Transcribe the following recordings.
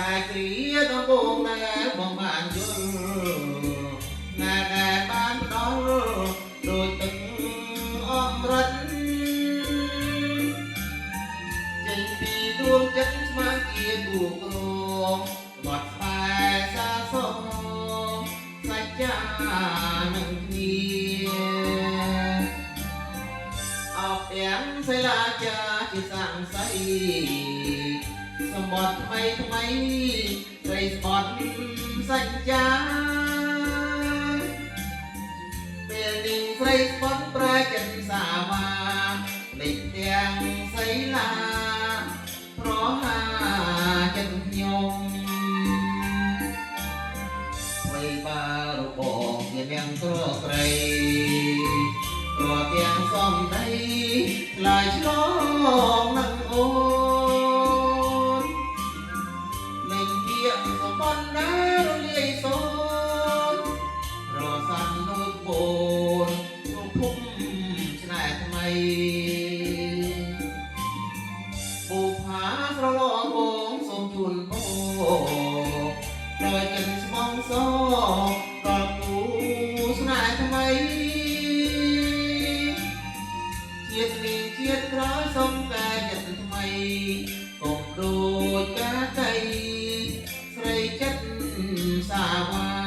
គ្រាដំបូងដែលបងបានយល់ណាដែលបានផ្ដល់ដូចទឹកអមរិតចេញពីដួងចិត្តស្មានជាគូក្រងបាត់ស្បែសាសងសច្ចានឹងគ្នាអបទាំងសិលាចាជាសង្ស័យសម្បត្តិថ្មីថ្មីព្រៃស្បត់សច្ចាពេលនេះព្រៃស្បត់ប្រែចិនសាវាលេចទាំងសីលាប្រហាចិនខ្ញុំអ្វីបារបងជានាងក្រក្រៃព្រោះទាំងសំដីខ្លាយឆ្លងនឹងអូនលេងគៀកសម្បត្តិណារលាយសូនរសាន់ដូចបូនរូបភពស្នេហ៍ថ្មីបុប្ផាស្រឡងបងសូមជូនបងដោយចិនស្មងសដល់គូស្នេហ៍ថ្មីជាតិនេះជាតិក្រោយសូមតែចិត្តថ្មីកុំដូចកាកៃស្រីចិត្តសាវា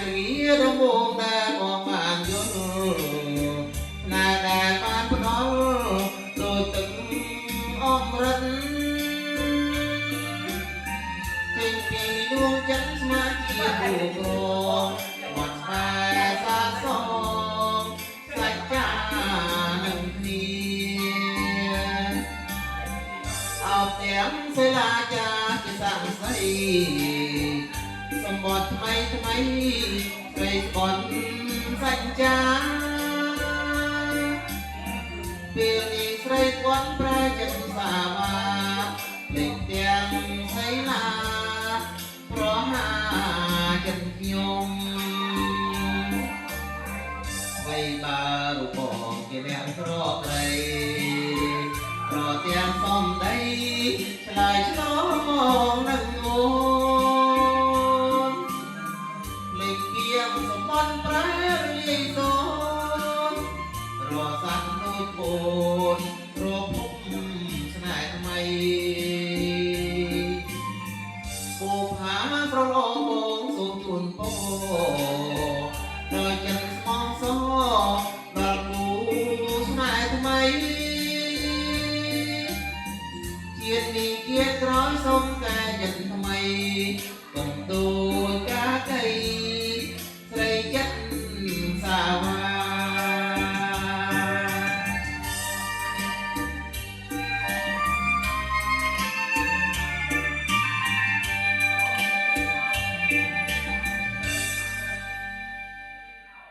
គ្រាដំបូងដែលបងបានយល់ណាដែលបានផ្ដល់ដូចទឹកអមរិតចេញពីដួងចិត្តស្មារតីគូក្រងបាត់ស្បែសាសងសច្ចានឹងគ្នាអោបទាំងសិលាចាជាសង្ស័យសម្បត្តិថ្មីថ្មីព្រៃស្បត់សច្ចាពេលនេះស្រីគាត់ប្រែចិត្តសាវាលេចទាំងសីលាប្រហាចិត្តខ្ញុំអ្វីបារូបបងជាអ្នកក្រក្រៃប្រទាំងសំដីឆ្លើយឆ្លងនឹងអូសម្បត្តិប្រែរលាយសូនរសាន់ដូចបូនរភពស្នេហ៍ថ្មីបុប្ផាប្រឡងបងសូមជូនពរដោយចិត្តស្មងសដល់គូស្នេហ៍ថ្មីជាតិនេះជាតិក្រោយសូមតែចិត្តថ្មី